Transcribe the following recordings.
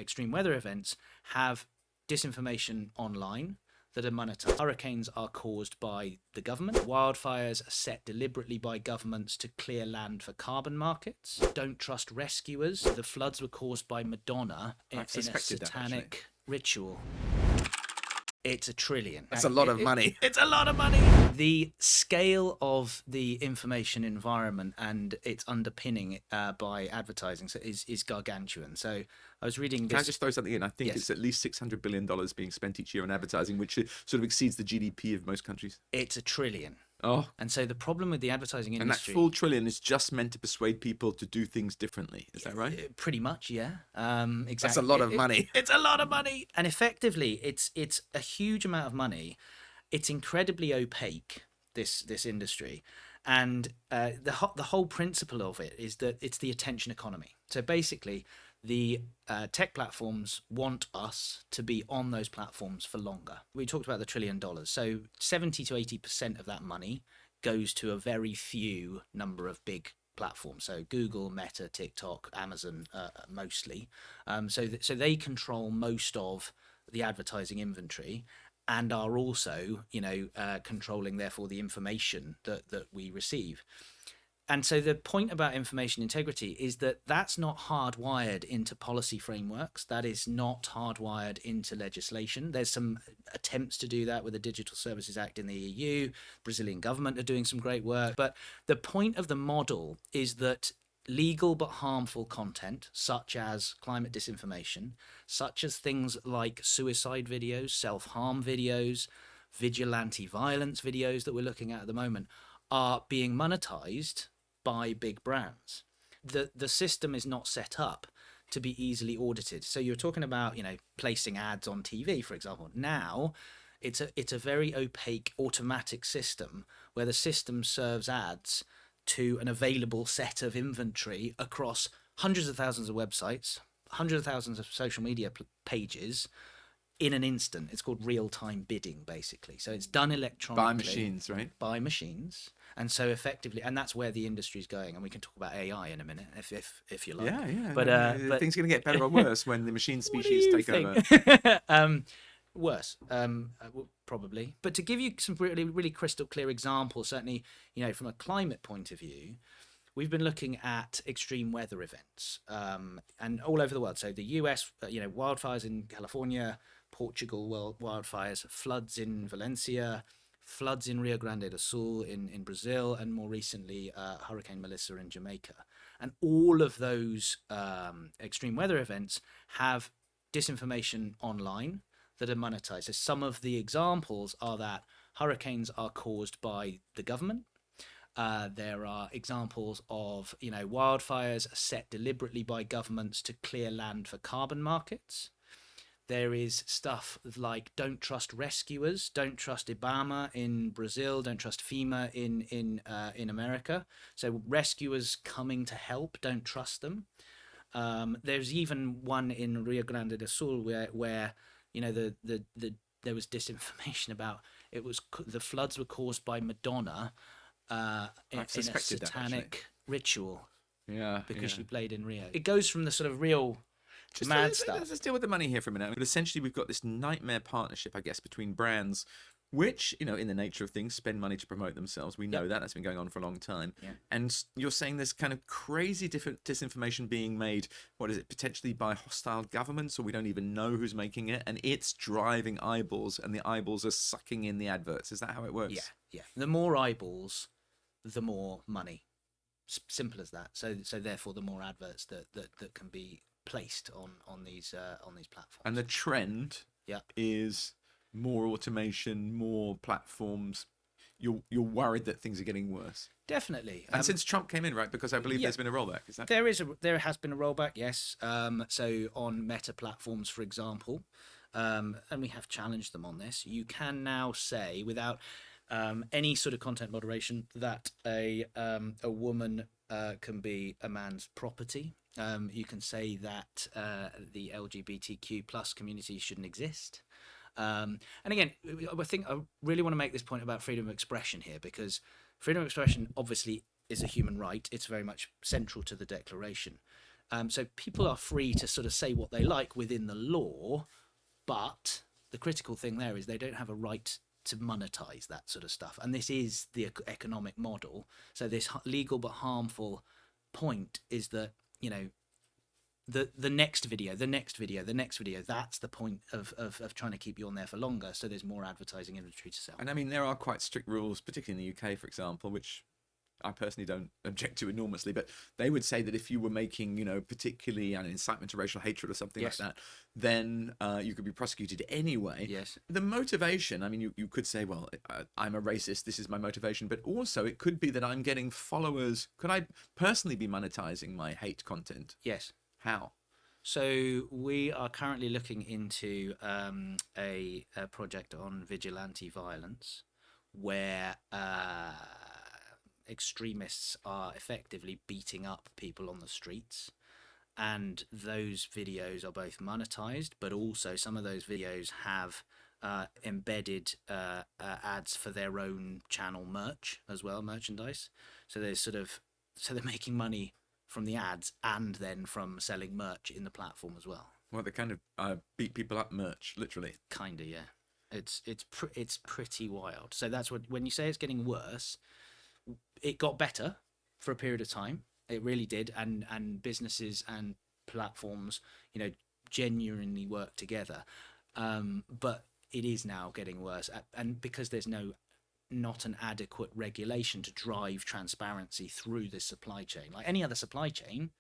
extreme weather events have disinformation online that are monetized. Hurricanes are caused by the government. Wildfires are set deliberately by governments to clear land for carbon markets. Don't trust rescuers. The floods were caused by Madonna in a satanic ritual. It's $1 trillion. That's a lot of money. It's a lot of money. The scale of the information environment and its underpinning by advertising is gargantuan. So I was reading this. Can I just throw something in? I think it's at least $600 billion being spent each year on advertising, which sort of exceeds the GDP of most countries. It's $1 trillion. Oh. And so the problem with the advertising industry... And that full trillion is just meant to persuade people to do things differently. Is that right? Pretty much, yeah. Exactly. That's a lot of money. It's a lot of money. And effectively, it's a huge amount of money. It's incredibly opaque, this industry. And the whole principle of it is that it's the attention economy. So basically, the tech platforms want us to be on those platforms for longer. We talked about the $1 trillion. So 70 to 80% of that money goes to a very few number of big platforms. So Google, Meta, TikTok, Amazon, mostly. So they control most of the advertising inventory and are also, controlling, therefore, the information that we receive. And so the point about information integrity is that that's not hardwired into policy frameworks. That is not hardwired into legislation. There's some attempts to do that with the Digital Services Act in the EU. Brazilian government are doing some great work. But the point of the model is that legal but harmful content, such as climate disinformation, such as things like suicide videos, self-harm videos, vigilante violence videos that we're looking at the moment, are being monetized by big brands. The system is not set up to be easily audited. So you're talking about, placing ads on TV, for example. Now it's a very opaque automatic system where the system serves ads to an available set of inventory across hundreds of thousands of websites, hundreds of thousands of social media pages in an instant. It's called real-time bidding, basically. So it's done electronically. By machines, right? By machines. And so effectively, and that's where the industry is going. And we can talk about AI in a minute, if you like. Yeah. But things are going to get better or worse when the machine species take over. Worse, probably. But to give you some really, really crystal clear examples, certainly, from a climate point of view, we've been looking at extreme weather events, and all over the world. So the US, wildfires in California, Portugal, wildfires, floods in Valencia, floods in Rio Grande do Sul in Brazil, and more recently, Hurricane Melissa in Jamaica. And all of those extreme weather events have disinformation online that are monetized. So some of the examples are that hurricanes are caused by the government. There are examples of, wildfires are set deliberately by governments to clear land for carbon markets. There is stuff like don't trust rescuers, don't trust IBAMA in Brazil, don't trust FEMA in America. So rescuers coming to help, don't trust them. There's even one in Rio Grande do Sul where there was disinformation about the floods were caused by Madonna in a satanic ritual. Yeah, because she played in Rio. It goes from the sort of real mad stuff. Let's deal with the money here for a minute. Essentially, we've got this nightmare partnership, I guess, between brands, which, in the nature of things, spend money to promote themselves. We know that. That's been going on for a long time. Yeah. And you're saying there's kind of crazy different disinformation being made, potentially by hostile governments, or we don't even know who's making it, and it's driving eyeballs, and the eyeballs are sucking in the adverts. Is that how it works? Yeah. The more eyeballs, the more money. Simple as that. So therefore, the more adverts that can be placed on these platforms. And the trend is more automation, more platforms. You're worried that things are getting worse. Definitely. And since Trump came in, right? Because I believe there's been a rollback. Is that there has been a rollback? Yes. So on Meta platforms, for example, and we have challenged them on this. You can now say without any sort of content moderation that a woman can be a man's property. You can say that the LGBTQ plus community shouldn't exist. And again, I think I really want to make this point about freedom of expression here, because freedom of expression obviously is a human right. It's very much central to the Declaration. So people are free to sort of say what they like within the law, but the critical thing there is they don't have a right to monetize that sort of stuff. And this is the economic model. So this legal but harmful point is that, you know, the next video, the next video, the next video, that's the point of trying to keep you on there for longer, so there's more advertising inventory to sell. And I mean, there are quite strict rules, particularly in the UK, for example, which I personally don't object to enormously, but they would say that if you were making, you know, particularly an incitement to racial hatred or something Yes. like that, then you could be prosecuted anyway. Yes. The motivation, I mean, you could say, well, I'm a racist, this is my motivation, but also it could be that I'm getting followers. Could I personally be monetizing my hate content? Yes. How? So we are currently looking into a project on vigilante violence, where extremists are effectively beating up people on the streets, and those videos are both monetized, but also some of those videos have embedded ads for their own channel merch as well, merchandise. So there's so they're making money from the ads and then from selling merch in the platform as well. Well, they kind of beat people up merch, literally. Kinda, yeah. It's pretty wild. So that's what, when you say it's getting worse, it got better for a period of time. It really did, and businesses and platforms, you know, genuinely work together. But it is now getting worse, and because there's not an adequate regulation to drive transparency through this supply chain. Like any other supply chain,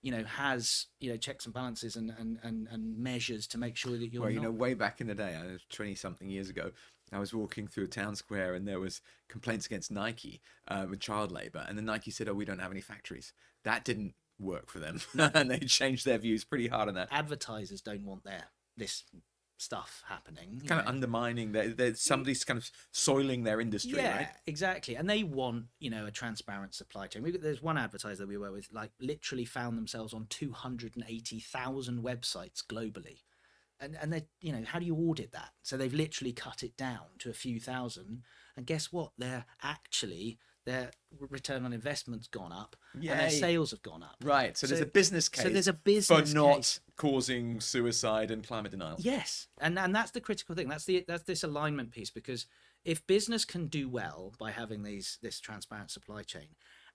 you know, has, you know, checks and balances and measures to make sure that you're well, you not... know, way back in the day, I was 20 something years ago, I was walking through a town square and there was complaints against Nike with child labor, and then Nike said, oh, we don't have any factories. That didn't work for them. And they changed their views pretty hard on that. Advertisers don't want this stuff happening, Kind of undermining somebody's kind of soiling their industry, yeah, right? exactly. And they want, you know, a transparent supply chain. There's one advertiser that we work with, like, literally found themselves on 280,000 websites globally, and they, you know, how do you audit that? So they've literally cut it down to a few thousand, and guess what? Their return on investment's gone up, and their Yay. sales have gone up. Right. So there's a business case. So there's a business for not case. causing suicide and climate denial. Yes, and that's the critical thing. That's this alignment piece, because if business can do well by having this transparent supply chain,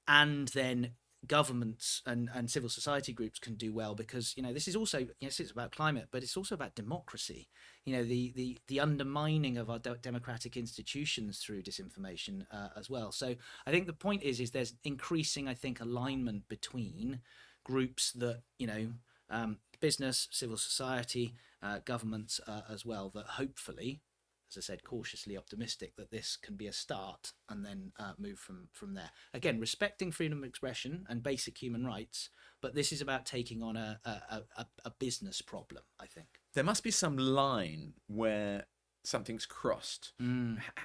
and then governments and civil society groups can do well, because, you know, this is also, yes, it's about climate, but it's also about democracy. You know, the undermining of our democratic institutions through disinformation as well. So I think the point is there's increasing, I think, alignment between groups that, you know, business, civil society, governments as well, that hopefully, as I said, cautiously optimistic that this can be a start, and then move from there. Again, respecting freedom of expression and basic human rights, but this is about taking on a business problem, I think. There must be some line where something's crossed.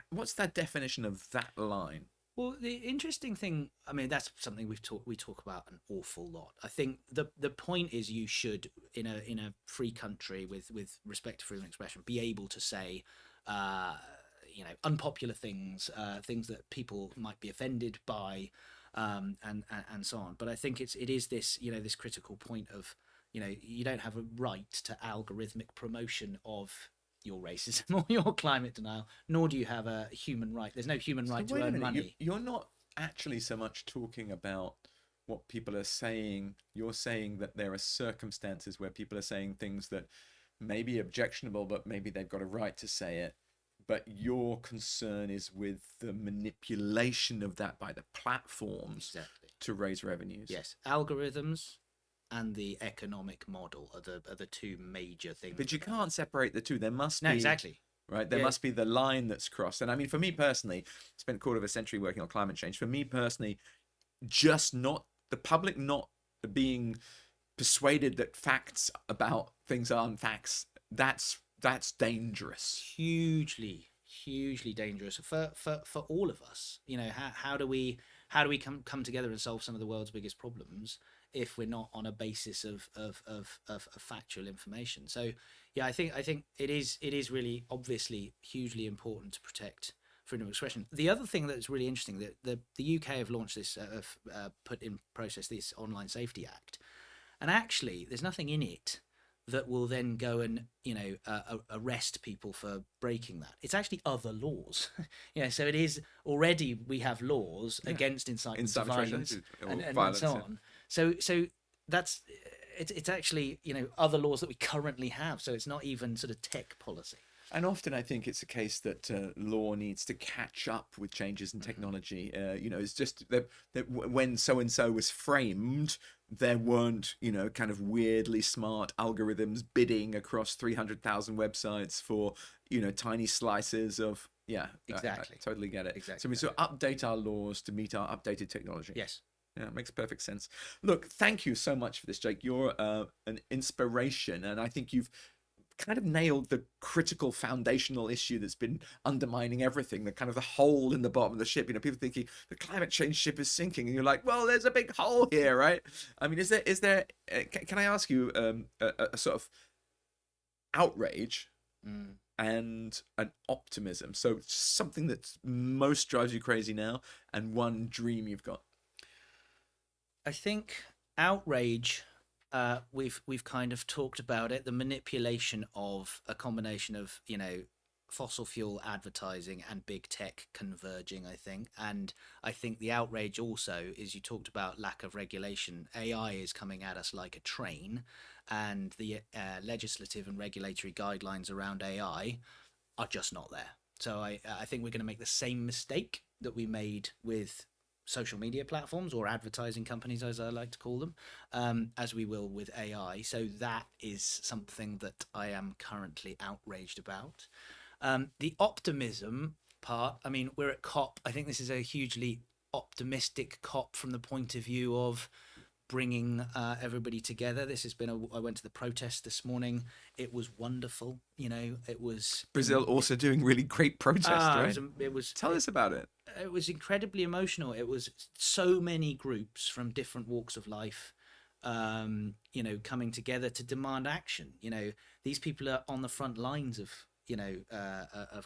What's that definition of that line? Well, the interesting thing, I mean, that's something we talk about an awful lot. I think the point is, you should, in a free country with respect to freedom of expression, be able to say, you know, unpopular things, things that people might be offended by, and so on. But I think it is this, you know, this critical point of, you know, you don't have a right to algorithmic promotion of your racism or your climate denial, nor do you have a human right. There's no human right to earn money. You're not actually so much talking about what people are saying. You're saying that there are circumstances where people are saying things that may be objectionable, but maybe they've got a right to say it. But your concern is with the manipulation of that by the platforms to raise revenues. Yes, algorithms and the economic model are the two major things. But you can't separate the two. There must be... No, exactly. Right, there must be the line that's crossed. And I mean, for me personally, spent a quarter of a century working on climate change. For me personally, just not the public not being persuaded that facts about things aren't facts, that's dangerous. Hugely dangerous for all of us. You know, how do we come together and solve some of the world's biggest problems if we're not on a basis of factual information? So yeah, I think it is really obviously hugely important to protect freedom of expression. The other thing that's really interesting, that the UK have launched this, put in process this Online Safety Act, and actually there's nothing in it that will then go and arrest people for breaking that. It's actually other laws. So it is already, we have laws against incitement to violence and so on. So that's it's actually other laws that we currently have. So it's not even sort of tech policy. And often I think it's a case that law needs to catch up with changes in technology. It's just that when so-and-so was framed, there weren't, kind of weirdly smart algorithms bidding across 300,000 websites for, tiny slices of, Exactly. I totally get it. Exactly. So we sort of update our laws to meet our updated technology. Yes. Yeah, it makes perfect sense. Look, thank you so much for this, Jake. You're an inspiration, and I think you've kind of nailed the critical foundational issue that's been undermining everything, the kind of the hole in the bottom of the ship. People thinking the climate change ship is sinking, and you're like, well, there's a big hole here, right? I mean, is there can I ask you a sort of outrage and an optimism, so something that most drives you crazy now and one dream you've got? I think outrage, we've kind of talked about it, the manipulation of a combination of fossil fuel advertising and big tech converging, I think. And I think the outrage also is, you talked about lack of regulation. AI is coming at us like a train, and the legislative and regulatory guidelines around AI are just not there. So I think we're going to make the same mistake that we made with social media platforms, or advertising companies as I like to call them, as we will with AI. So that is something that I am currently outraged about. The optimism part, I mean, we're at COP. I think this is a hugely optimistic COP from the point of view of bringing everybody together. This has been I went to the protest this morning. It was wonderful. It was Brazil also doing really great protest, right? Tell us about it. It was incredibly emotional. It was so many groups from different walks of life, coming together to demand action. These people are on the front lines of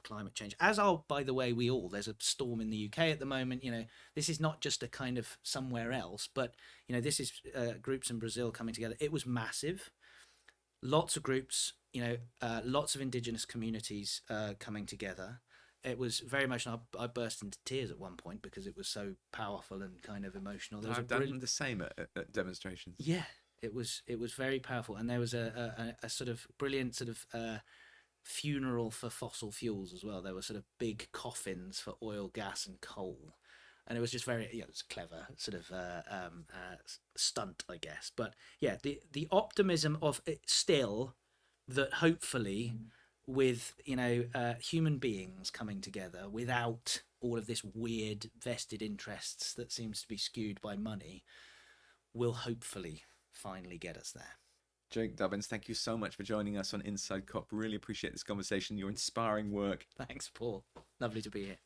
climate change, as are, by the way, we all. There's a storm in the UK at the moment. This is not just a kind of somewhere else, but this is groups in Brazil coming together. It was massive. Lots of groups, lots of indigenous communities coming together. It was very much, I burst into tears at one point because it was so powerful and kind of emotional. I've done the same at demonstrations. Yeah, it was very powerful, and there was a sort of brilliant sort of funeral for fossil fuels as well. There were sort of big coffins for oil, gas, and coal, and it was just very, it was clever sort of stunt, I guess. But yeah, the optimism of it still, that hopefully with human beings coming together without all of this weird vested interests that seems to be skewed by money, will hopefully finally get us there. Jake Dubbins, thank you so much for joining us on Inside COP. Really appreciate this conversation, your inspiring work. Thanks, Paul. Lovely to be here.